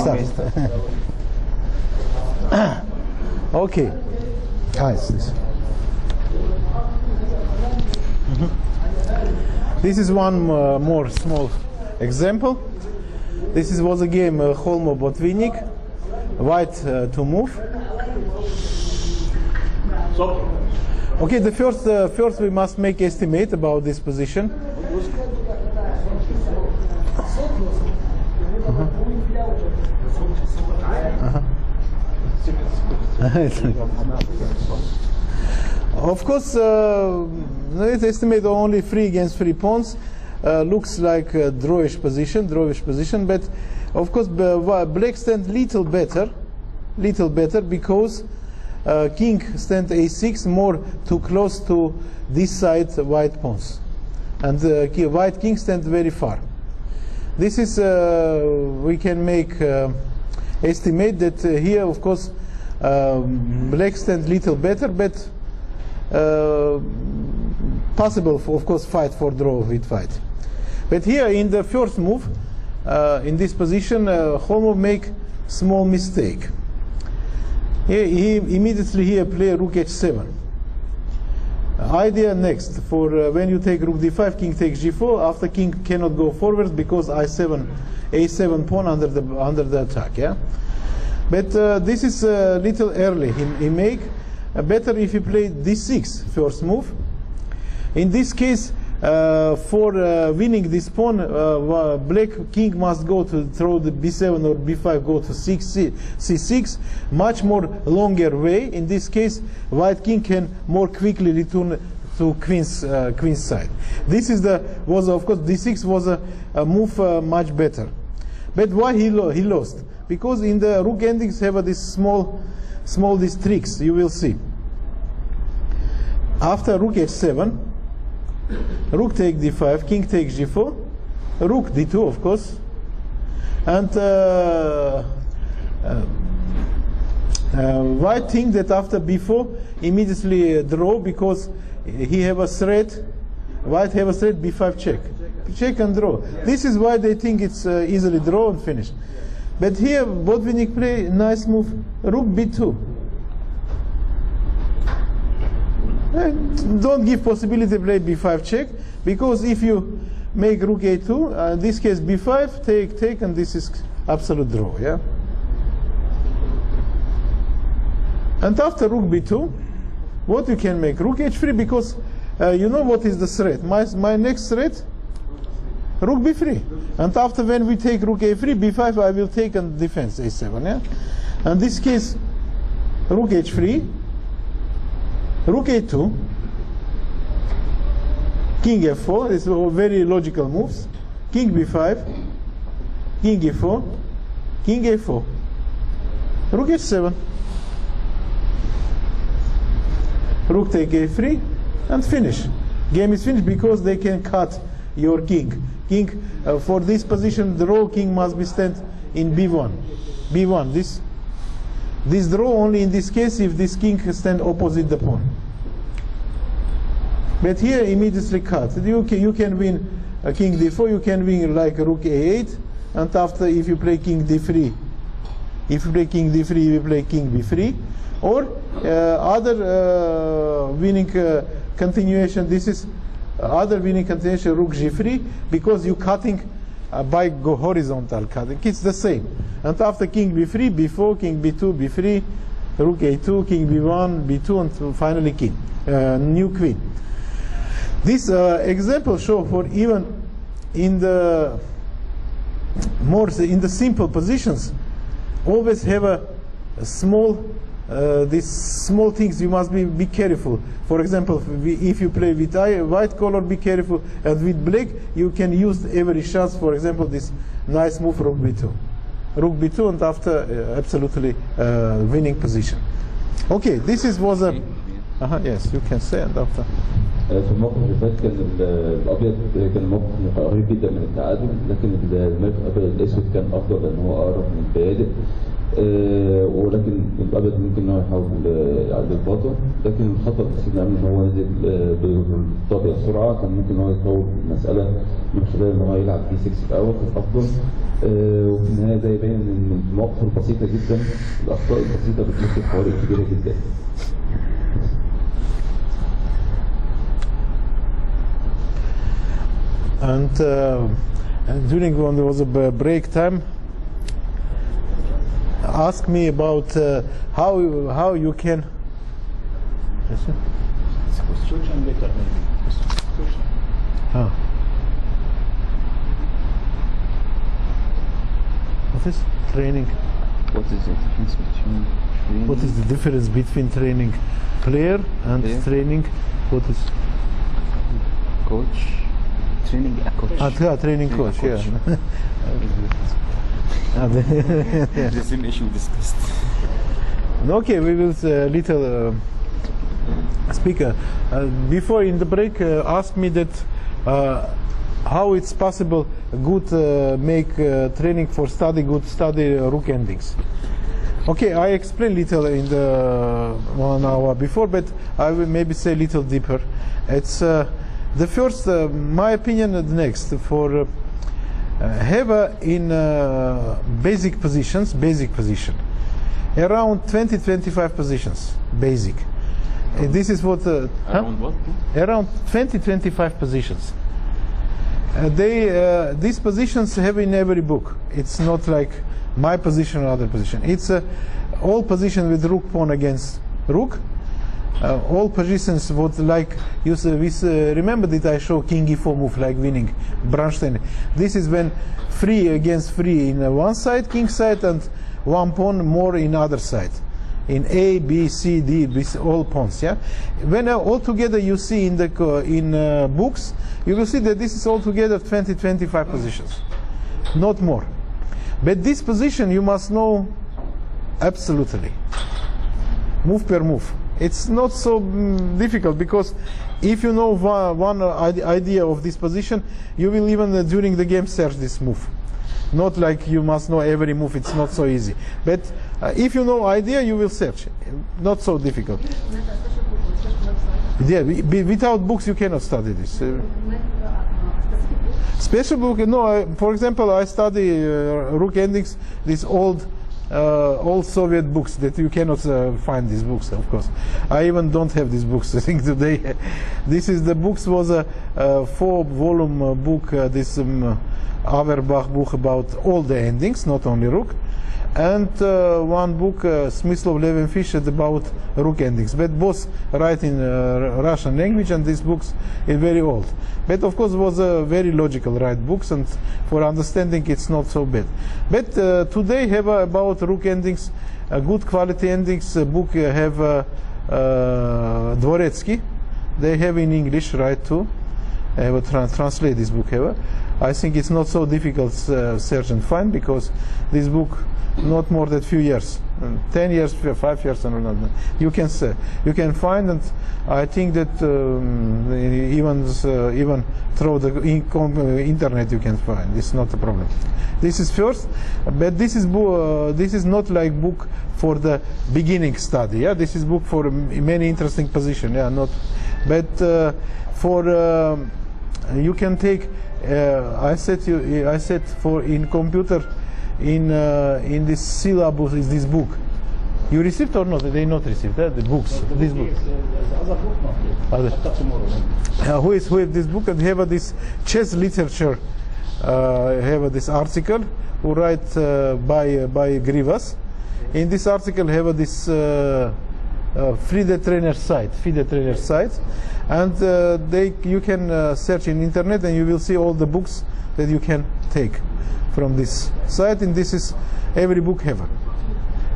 start. Okay. Nice. This is one more small example. This was a game Holmo-Botvinnik, white to move. Okay, the first we must make estimate about this position. Of course, let's estimate only 3 against 3 pawns. Looks like a drawish position, but of course black stand little better because king stand a6 more too close to this side white pawns, and white king stand very far. This is we can make estimate that here of course black stand little better, but possible for, of course, fight for draw with white. But here in the first move, in this position, Holmo make small mistake. He immediately here play rook h7. Idea next for when you take rook d5, king takes g4. After king cannot go forward because a7 pawn under the attack. Yeah, but this is a little early. He make better if you play d6 first move. In this case, for winning this pawn, black king must go to throw the b7 or b5, go to c6, much more longer way. In this case, white king can more quickly return to queen's side. This is was of course d6 was a move much better. But why he lost? Because in the rook endings have this small these tricks. You will see. After rook h7. Rook take d5, king takes g4, rook d2 of course, and white think that after b4 immediately draw because he have a threat. White have a threat b5 check and draw. This is why they think it's easily draw and finish. But here Botvinnik play nice move, rook b2. Don't give possibility to play b5 check, because if you make rook a2, in this case b5, take, and this is absolute draw. Yeah. And after rook b2, what you can make? Rook h3, because you know what is the threat. My next threat, rook b3. And after when we take rook a3, b5, I will take and defense a7. Yeah. And this case, rook h3. Rook a2, king f4, these are very logical moves. King b5, king e4, king a4, rook h7, rook take a3, and finish. Game is finished because they can cut your king. For this position, the draw king must be stand in b1. b1. This draw only in this case if this king stand opposite the pawn. But here immediately cut. You can win king d4. You can win like rook a8, and after if you play king d3, you play king b3, or other winning continuation. This is other winning continuation, rook g3, because you cutting by horizontal cutting. It's the same. And after king b3, b4, king b2, b3, rook a2, king b1, b2, and finally king, new queen. This example show for even in the simple positions, always have a small these small things you must be careful. For example, if you play with white color, be careful, and with black you can use every chance. For example, this nice move rook b2, and after absolutely winning position. Okay, this was a yes, you can say. And after في الموقف اللي فات كان الابيض كان موقف قريب جدا من التعادل، لكن الاسود كان افضل لان هو اقرب من البيادق، ولكن الابيض ممكن ان هو يحاول يعدل الباطل، لكن الخطا اللي ان هو نزل بالطابع بسرعه، كان ممكن ان هو يطول المساله من خلال ان هو يلعب دي 6 في الاول في الافضل، وفي النهايه ده يبين ان المواقف البسيطة جدا الأخطاء البسيطة بتمثل فوارق كبيرة جدا. And during when there was a break time, ask me about how you can. Question later maybe. Question. Ah. What is training? What is the difference between training? What is the difference between training player and Player? training? What is? Coach? Training a coach. Training coach. Yeah. The same issue discussed. Okay, we will little speaker before in the break asked me that how it's possible good make training for good study rook endings. Okay, I explained little in the 1 hour before, but I will maybe say a little deeper. It's the first, my opinion, the next for have in basic positions, around 20-25 positions, basic. This is what Around what? around 20-25 positions. These positions have in every book. It's not like my position or other position. It's all position with rook pawn against rook. All positions what like you remember that I show king e4 move like winning Bronstein. This is when free against free in one side, king side, and one pawn more in other side. In A, B, C, D, with all pawns. Yeah. When all together you see in the books, you will see that this is all together 20-25 positions, not more. But this position you must know absolutely, move per move. It's not so difficult because if you know one idea of this position, you will even during the game search this move. Not like you must know every move, it's not so easy. But if you know idea, you will search. Not so difficult. Yeah, without books you cannot study this. Special book, no, for example, I study rook endings, these old Soviet books that you cannot find these books, of course. I even don't have these books, I think, today. This is the books was a 4-volume book, this Averbach book about all the endings, not only rook. And one book, Smyslov Levenfish, about rook endings. But both write in Russian language, and these books are very old. But of course, was very logical write books, and for understanding, it's not so bad. But today have about rook endings, good quality endings. Book have Dvoretsky. They have in English, right too. I have translate this book. I think it's not so difficult search and find because this book not more than few years, 10 years, 5 years, and you can find, and I think that even through the internet you can find. It's not a problem. This is first, but this is not like book for the beginning study. Yeah, this is book for many interesting position. Yeah, not, but for you can take. I said for in computer. In this syllabus is this book. You received or not? They not received the books. This book. Who is this book? And have this chess literature. Have this article who write by Grivas. In this article have this FIDE trainer site, and you can search in internet and you will see all the books that you can take from this site, and this is every book have.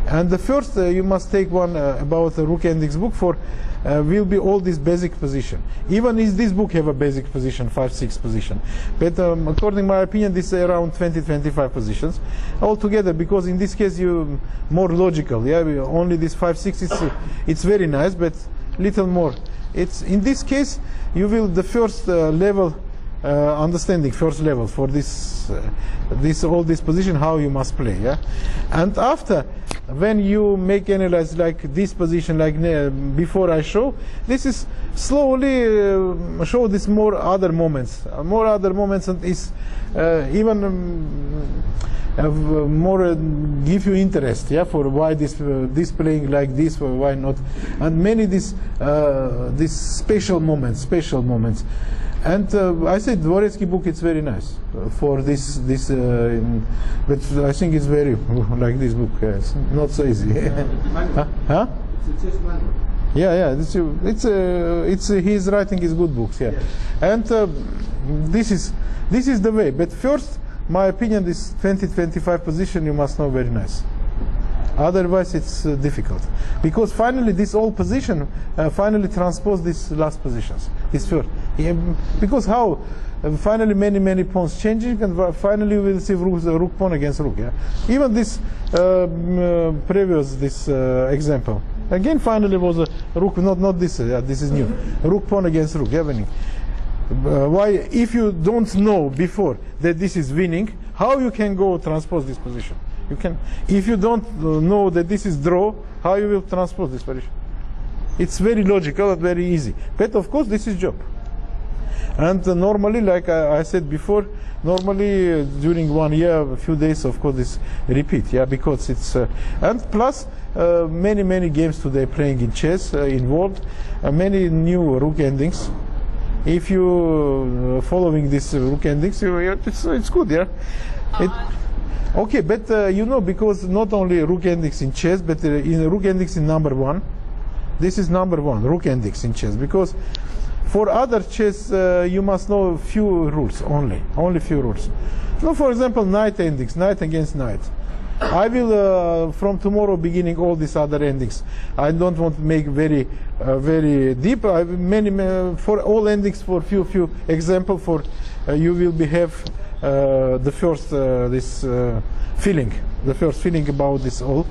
And the first you must take one about the rook endings book for will be all this basic position. Even is this book have a basic position, 5-6 position, but according to my opinion, this is around 20-25 positions altogether. Because in this case you more logical. Yeah, only this 5-6 it's very nice, but little more. It's in this case you will the first level. Understanding first level for this all this position how you must play, yeah. And after when you make analyze like this position, like before I show, this is slowly show this more other moments, and is even more give you interest, yeah, for why this playing like this, or why not, and many these special moments, and I said Dvoretsky book, it's very nice for this but I think it's very like this book, it's not so easy. Huh? It's just manual. Yeah, he's writing his good books, yeah. And this is the way. But first, my opinion, this 20-25 position you must know very nice. Otherwise, it's difficult, because finally this old position finally transpose these last positions. This first, because how finally many pawns changing, and finally we will see rook pawn against rook. Yeah, even this previous example. Again, finally was a rook, not this. This is new. Rook pawn against rook. Yeah, winning. Why, if you don't know before that this is winning, how you can go transpose this position? You can, if you don't know that this is draw, how you will transpose this position? It's very logical and very easy. But of course, this is job. And normally, like I said before, normally during 1 year, a few days, of course, this repeat, yeah, because it's and plus many games today playing in chess involved, many new rook endings. If you following this rook endings, it's good, yeah. Okay, but you know, because not only rook endings in chess, but in rook endings in number 1. This is number 1, rook endings in chess, because for other chess you must know few rules only few rules. No, for example, knight endings, knight against knight. I will from tomorrow beginning all these other endings. I don't want to make very deep. I have many for all endings, for few example, for you will have the first feeling about this all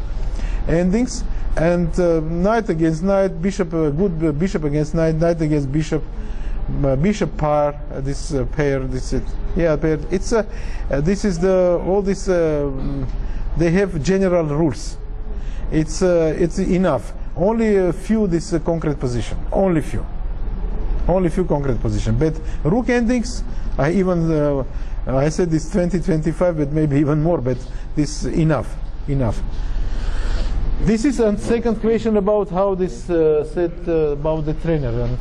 endings. And knight against knight, bishop, good bishop against knight, knight against bishop, bishop pair, this pair, this yeah pair. It's this is the all this. They have general rules. It's enough. Only a few this concrete position. Only few concrete position. But rook endings, I said this 20-25, but maybe even more. But this enough. This is a second question about how this said about the trainer, and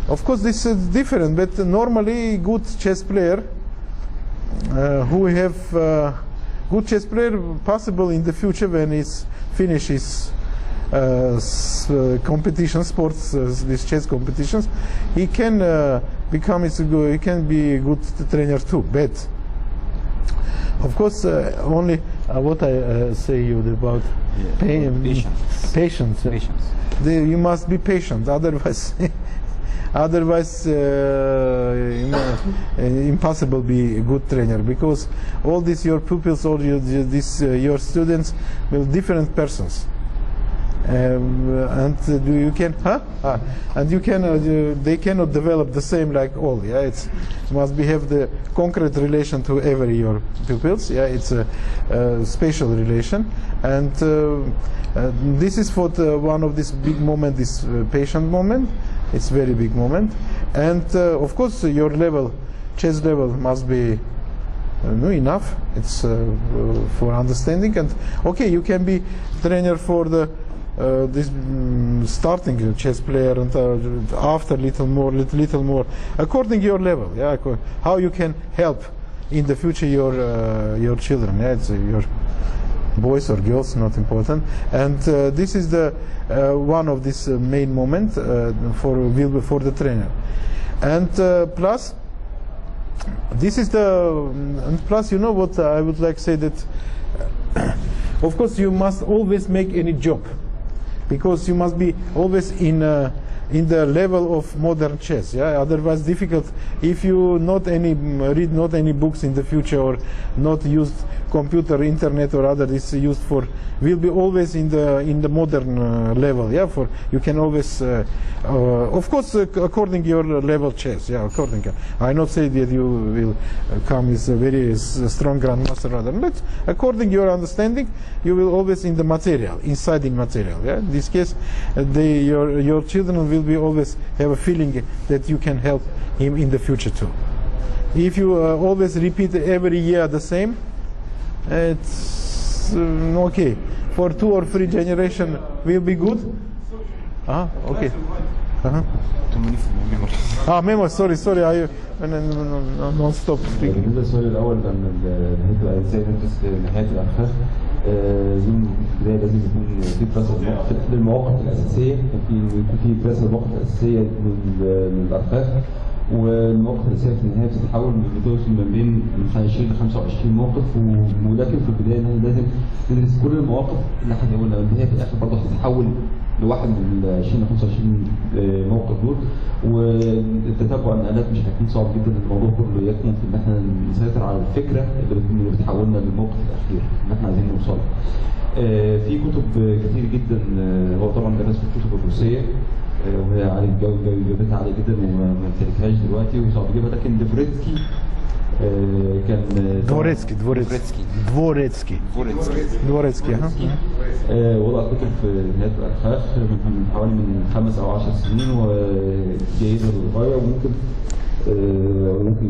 of course this is different. But normally, good chess player who have good chess player possible in the future when he finishes competition sports, these chess competitions, he can become he can be a good trainer too. But of course, only what I say you about patience. You must be patient, otherwise impossible be a good trainer, because all these your pupils, all your students will different persons. And you can and you can they cannot develop the same like all, yeah. It must have the concrete relation to every your pupils, yeah. It's a special relation, and this is for one of this big moment, this patient moment. It's very big moment, and of course your level, chess level, must be enough. It's for understanding, and okay, you can be trainer for the this starting chess player, and after little more according to your level, yeah. How you can help in the future your children, yeah. It's your boys or girls, not important. And this is the one of this main moment for the trainer. And plus this is plus, you know what I would like to say, that of course you must always make any job, because you must be always in the level of modern chess, yeah. Otherwise difficult if you read not any books in the future, or not used computer, internet, or other is used for, will be always in the modern level. Yeah, for you can always, of course, according your level chess. Yeah, according. I not say that you will come as a very strong grandmaster, rather, but according your understanding, you will always in the material, inside in material. Yeah, in this case, your children will be always have a feeling that you can help him in the future too. If you always repeat every year the same, it's okay. For 2 or 3 generations will be good. Okay. Too many for my memory. memory. Sorry. I non stop speaking. بالنسبه للسؤال الاول عن نهايه ازاي ندرس نهايه الارخاء، في البدايه لازم يكون في دراسه للمواقف الاساسيه، يكون في دراسه للمواقف الاساسيه من الارخاء، والمواقف الاساسيه في النهايه بتتحول بتوصل ما بين من 20 ل 25 موقف، ولكن في البدايه لازم ندرس كل المواقف اللي احنا قلنا ان هي في الاخر برضه هتتحول لواحد من 20 ل 25 موقف دول، والتتبع النقلات مش هيكون صعب جدا. الموضوع كله يكمن في ان احنا نسيطر على الفكره اللي بتحولنا للموقف الاخير اللي احنا عايزين نوصل. في كتب كتير جدا، هو طبعا درس في الكتب الروسيه وهي عالية جودتها عالية جدا وما امتلكهاش دلوقتي وصعب اجيبها، لكن ديفوريتسكي كان دوريتسكي وضع كتب في نهاية الأرخاخ من حوالي 5 أو 10 سنين، وجيدة للغاية، وممكن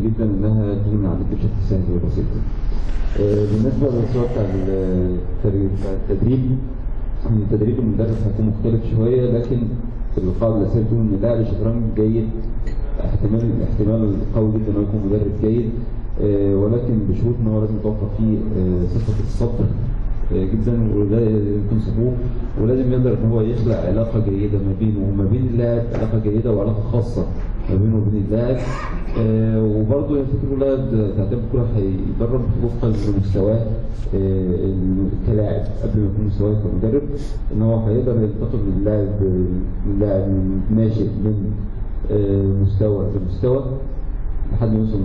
جدا انها تكون عندك بشكل سهل وبسيط. بالنسبه للسؤال بتاع التدريب المدرب هيكون مختلف شويه، لكن القاعده الاساسيه بتقول ان لاعب الشطرنج جيد احتمال قوي جدا انه يكون مدرب جيد، ولكن بشروط ان هو لازم يتوفر فيه صفه الصبر جدا، وده يكون صفوف، ولازم يقدر ان هو يخلق علاقه جيده ما بينه وما بين اللاعب، علاقه جيده وعلاقه خاصه ما بينه وبين اللاعب. وبرضه الفكره كلها تعتمد كلها هيدرب وفقا لمستواه كلاعب قبل ما يكون مستواه كمدرب، ان هو هيقدر ينتقل من لاعب ناشئ من مستوى لمستوى لحد ما يوصل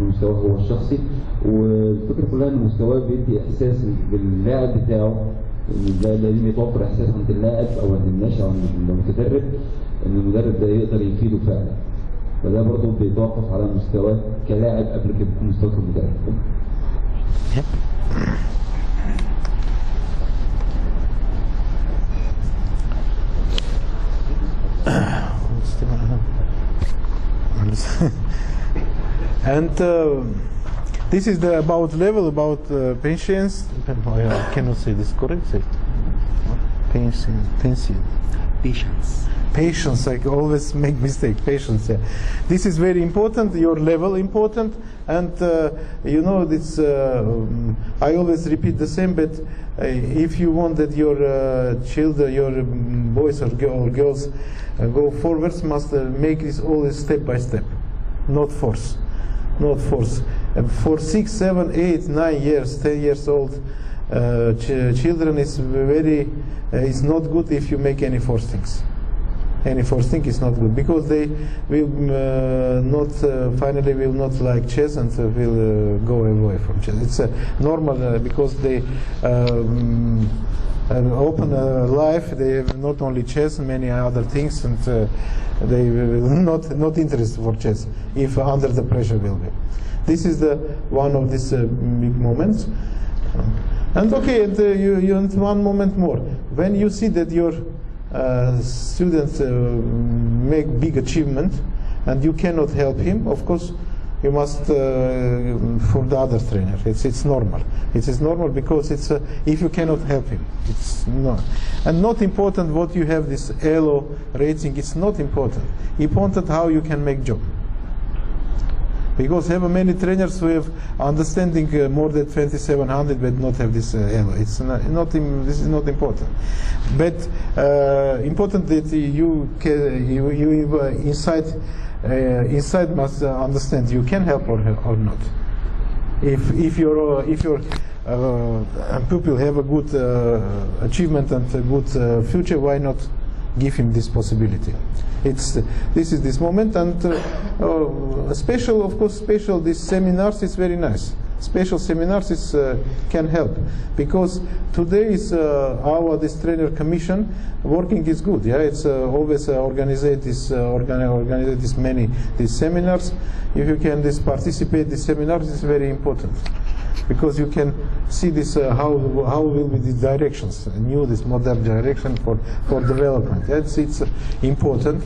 مستواه هو الشخصي. والفكره كلها ان مستواه بيدي احساس باللاعب بتاعه، لازم يتوفر احساس عند اللاعب او عند الناشئ او عند المتدرب ان المدرب ده يقدر يفيده فعلا، فده برضه بيتوقف على مستواه كلاعب قبل ما يكون مستواه كمدرب. And this is the about level, about patience. I cannot say this correctly. Patience. I always make mistake. Patience. Yeah. This is very important. Your level important, and you know this. I always repeat the same. But if you want that your children, your boys or girls go forwards, must make this always step by step, not force. Not force. For 6, 7, 8, 9 years, 10 years old children is very. It's not good if you make any force things. Any force thing is not good because they will not finally will not like chess and will go away from chess. It's normal because they open life. They have not only chess, many other things, and they will not interested for chess if under the pressure will be. This is the one of these big moments. And okay, and you and one moment more. When you see that your students make big achievement and you cannot help him, of course you must for the other trainer. It's normal. It is normal because it's if you cannot help him, it's not. And not important what you have this ELO rating. It's not important. Important how you can make job. Because have many trainers who have understanding more than 2700 but not have this ELO. It's not this is not important. But important that you inside must understand you can help or not. If your pupil have a good achievement and a good future, why not give him this possibility? This is this moment, and special, of course, special. These seminars is very nice. special seminars can help, because today is our this trainer commission working is good. Yeah, it's always organize this many these seminars. If you can participate these seminars, it's very important, because you can see this how will be the directions, this modern direction for development. It's important.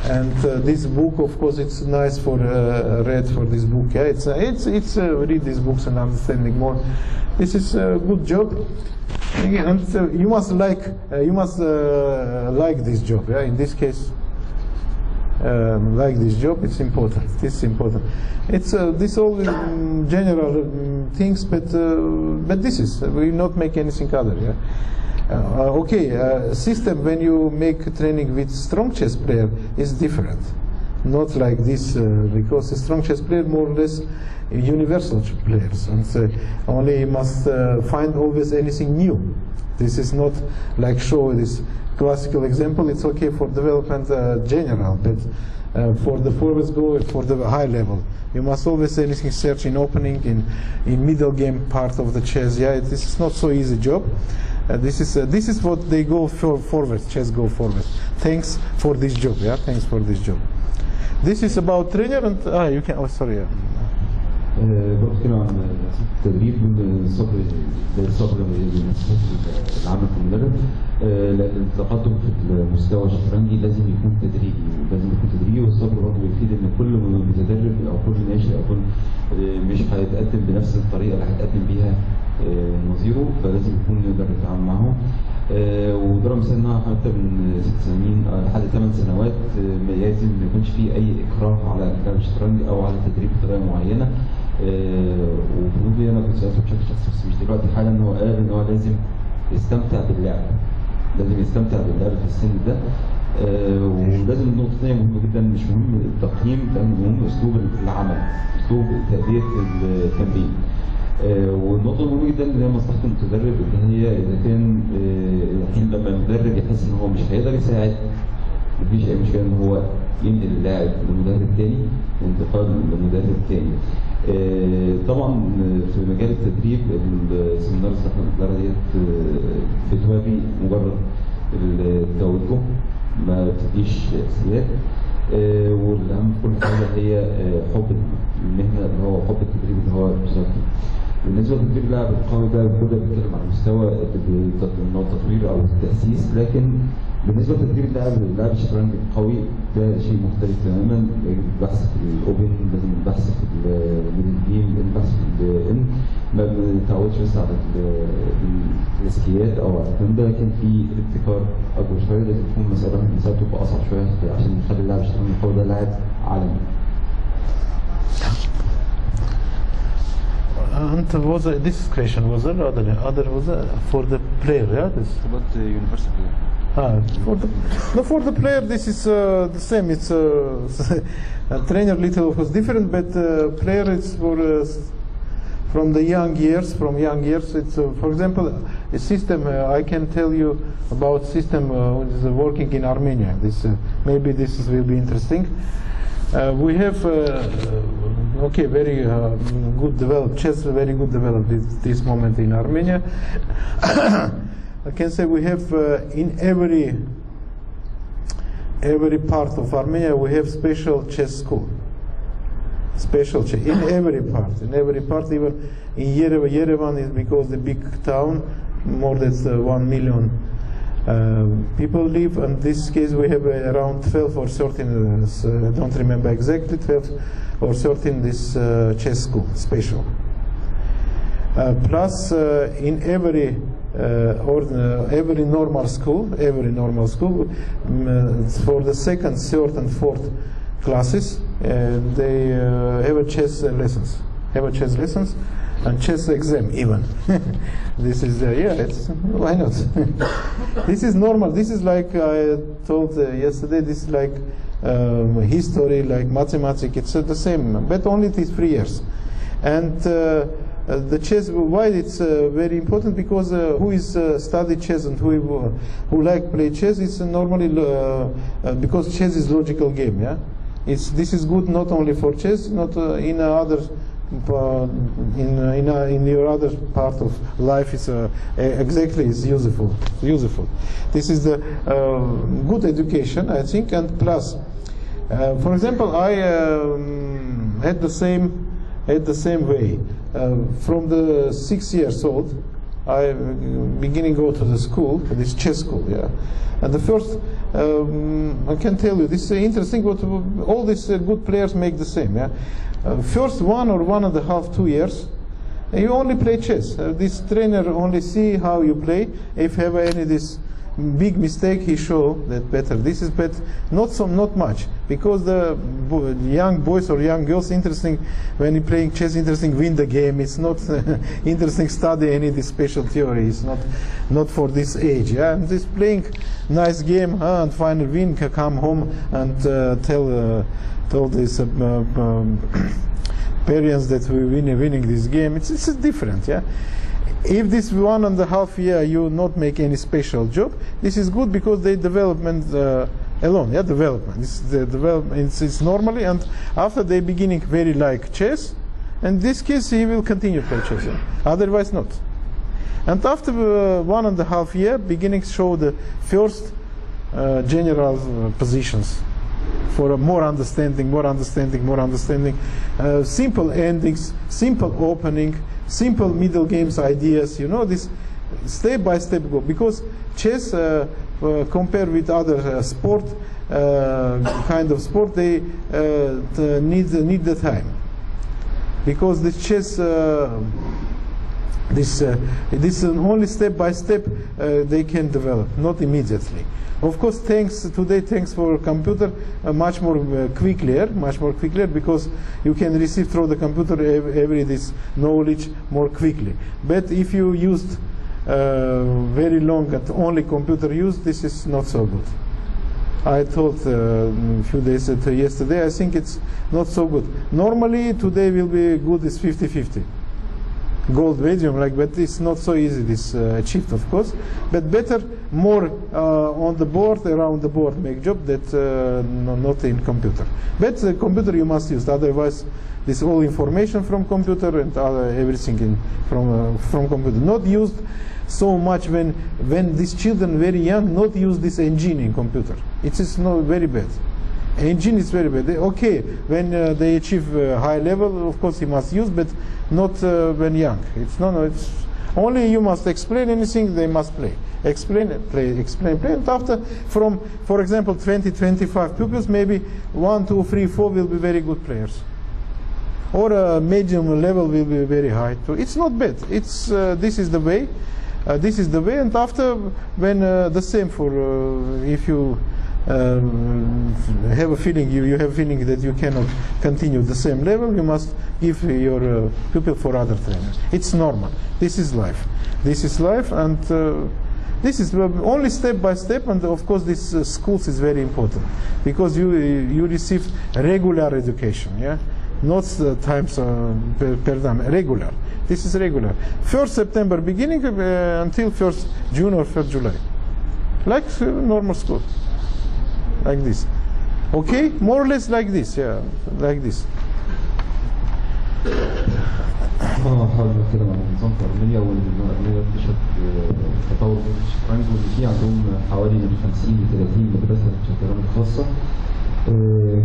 And this book, of course, it's nice for read for this book. Yeah, it's read these books and understanding more. This is a good job, and you must like this job. Yeah, in this case, like this job, it's important. This is important. It's this all general things, but this is we not make anything other. Yeah. System when you make training with strong chess player is different. Not like this, because a strong chess player more or less universal players, and only must find always anything new. This is not like show this classical example. It's okay for development general, but for the forwards go for the high level. You must always anything search in opening, in middle game part of the chess. Yeah, this is not so easy job. This is what they go for forward. Chess go forward. Thanks for this job. Yeah, thanks for this job. This is about trainer and you can. Oh, sorry. Yeah. بتكلم عن التدريب الصبر العمل في المدرب، لأن التقدم في المستوى الشطرنجي لازم يكون تدريجي، والصبر برضه بيفيد إن كل متدرب أو كل ناشئ أو كل مش هيتقدم بنفس الطريقة اللي هيتقدم بيها نظيره، فلازم يكون يقدر يتعامل معاهم. وضرب مثال انها حتى من 6 سنين لحد 8 سنوات لازم ما يكونش فيه اي اكراه على لعب الشطرنج او على التدريب بطريقه معينه. وفي انا كنت سالته بشكل شخصي بس مش دلوقتي حالا، ان هو قال ان هو لازم يستمتع باللعب، في السن ده. ولازم النقطه الثانيه مهمه جدا، مش مهم التقييم، ده مهم اسلوب العمل، اسلوب تاديه التمرين. والنقطة المهمة جدا اللي هي مصلحة المتدرب، اللي هي إذا كان الحين لما المدرب يحس إن هو مش هيقدر يساعد، مفيش أي مشكلة إن هو ينقل اللاعب لمدرب تاني، انتقال لمدرب تاني. طبعا في مجال التدريب السيمينارز اللي احنا بنقرا ديت بتوري مجرد التوجه، ما بتديش سياسات. والاهم في كل حاجه هي حب المهنه، اللي هو حب التدريب اللي هو بيشاركه. بالنسبه لتدريب اللاعب القوي ده كله بيتكلم عن مستوى التطوير او التاسيس، لكن بالنسبه لتدريب اللاعب الشطرنج القوي ده شيء مختلف تماما. يجب البحث في الاوبن، لازم البحث في الميدل جيم، لازم البحث في الان. ما بنتعودش بس على الريسكيات او على الكلام ده، لكن في ابتكار اكبر شويه. لازم تكون مسألة تبقى اصعب شويه عشان نخلي اللاعب الشطرنج القوي ده لاعب عالمي. And was this question was there other was for the player? Yeah, this. About the universal player. For the player, this is the same. It's a trainer little of course different, but player it's for from the young years. From young years, it's for example a system. I can tell you about system which is working in Armenia. This maybe this will be interesting. We have very good developed chess, very good developed this moment in Armenia. I can say we have in every part of Armenia we have special chess school. Special chess in every part. Even in Yerevan is because the big town, more than 1 million. People live. In this case, we have around 12 or 13. I don't remember exactly. 12 or 13 this chess school special. Plus, in every normal school, for the second, third, and fourth classes, they have a chess lessons. And chess exam even. This is it's why not? This is normal. This is like I told yesterday. This is like history, like mathematics. It's the same, but only it is 3 years. And the chess, why it's very important, because who is study chess and who like play chess is normally because chess is logical game. Yeah, this is good not only for chess, not in other in your other part of life is exactly is useful. This is the good education, I think, and plus, for example, I had the same way. From the 6 years old, I beginning go to the school, this chess school, yeah. And the first, I can tell you, this is interesting. What all these good players make the same, yeah. First 1 or 1.5, 2 years, you only play chess. This trainer only see how you play. If you have any this big mistake, he show that better. This is better, not much, because the young boys or young girls interesting when you playing chess. Interesting win the game. It's not interesting study any of this special theory. It's not for this age. Yeah, and this playing nice game and finally win, come home and tell this parents that we winning this game. It's different. Yeah. If this 1.5 year you not make any special job, this is good because they development alone. Yeah, development. The development. It's normally, and after they beginning very like chess, and this case he will continue play chess. Yeah? Otherwise not. And after 1.5 year, beginning show the first general positions for a more understanding, simple endings, simple opening, simple middle games ideas. You know, this step by step go, because chess compared with other sport kind of sport, they need the time, because the chess this only step by step they can develop, not immediately. Of course, thanks for computer much more quickly, because you can receive through the computer every this knowledge more quickly. But if you used very long at only computer use, this is not so good. I thought a few days yesterday, I think it's not so good. Normally today will be good is 50-50. Gold medium, but it's not so easy this achieved, of course, but better more on the board, around the board make job that not in computer. But the computer you must use, otherwise this all information from computer and everything from computer not used so much when these children very young not use this engine in computer. It is not very bad. Engine is very bad. Okay, when they achieve high level, of course he must use, but not when young. It's it's only you must explain anything, they must play. Explain, play, and after, from, for example, 20-25 pupils, maybe 1, 2, 3, 4 will be very good players. Or a medium level will be very high too. It's not bad. It's this is the way. This is the way, and after, when the same for if you have a feeling, you have a feeling that you cannot continue the same level, you must give your pupil for other trainers. It's normal. This is life. This is life, and this is only step by step. And of course, this schools is very important, because you receive regular education. Yeah, not times per time. Regular. This is regular. 1st September beginning until 1st June or 1st July, like normal school. Like this, okay, more or less like this, yeah, like this. أنا حابب أتكلم عن النظام في أرمينيا، وإن أرمينيا اكتشف تطور في الشطرنج، وإن في عندهم حوالي من 50 ل 30 مدرسة شطرنج خاصة.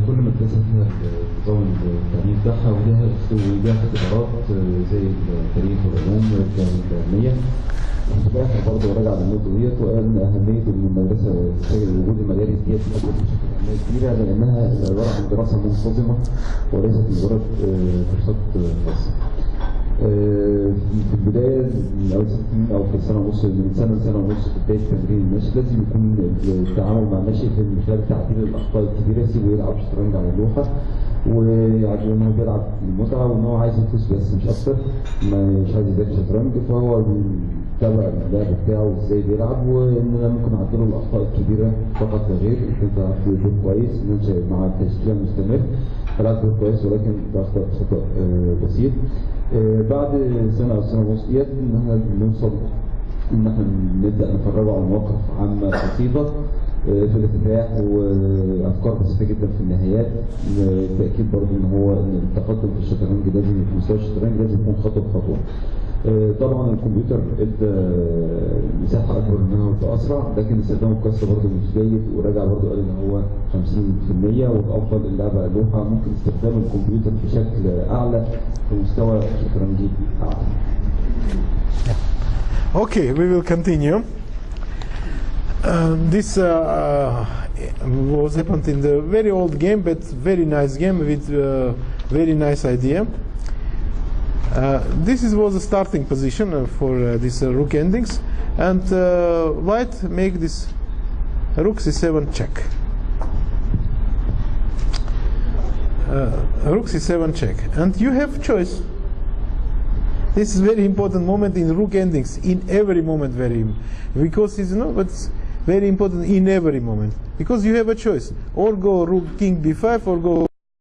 كل مدرسة فيها النظام التعليمي بتاعها، ولها اختبارات زي التاريخ والعلوم العلمية. في الآخر برضه راجع على النقطة ديت، وقال إن أهمية إن المدرسة وجود المدارس ديت بشكل أهمية كبيرة، لأنها عبارة عن دراسة منتظمة وليست مجرد كورسات خاصة. في البداية من أول 6 سنين أو في سنة ونص، من سنة لسنة ونص في بداية تمرين الناشئ، لازم يكون التعامل مع الناشئ من خلال تعديل الأخطاء الكبيرة، يسيبه يلعب شطرنج على اللوحة، ويعجبه إن هو بيلعب للمتعة، وإن هو عايز يفوز بس مش أكتر، مش عايز يذاكر شطرنج. فهو بيتابع اللعب بتاعه إزاي بيلعب، وإننا ممكن نعدله الأخطاء الكبيرة فقط لا غير. أنت في دور كويس، نمشي مع التشجيع المستمر، تلعب دور كويس ولكن بأخطاء خطأ بسيط. بعد سنة أو سنة ونص ديت إن احنا بنوصل إن احنا نبدأ نفرغه على مواقف عامة بسيطة، في الافتتاح، وافكار بسيطه جدا في النهايات. تاكيد برضه ان هو ان التقدم في الشطرنج لازم في مستوى الشطرنج لازم يكون خطوه بخطوه. طبعا الكمبيوتر ادى مساحه اكبر انها تبقى اسرع، لكن استخدام القصه برضه مش جيد، ورجع برضه قال ان هو 50% والافضل اللعبه لوحه. ممكن استخدام الكمبيوتر بشكل اعلى في مستوى شطرنجي اعلى. Okay, we will continue. This was happened in the very old game, but very nice game with very nice idea. This was a starting position for this rook endings, and white make this rook c7 check. Rook c7 check, and you have choice. This is very important moment in rook endings, in every moment, because it's but it's very important in every moment, because you have a choice, or go rook king b5 or go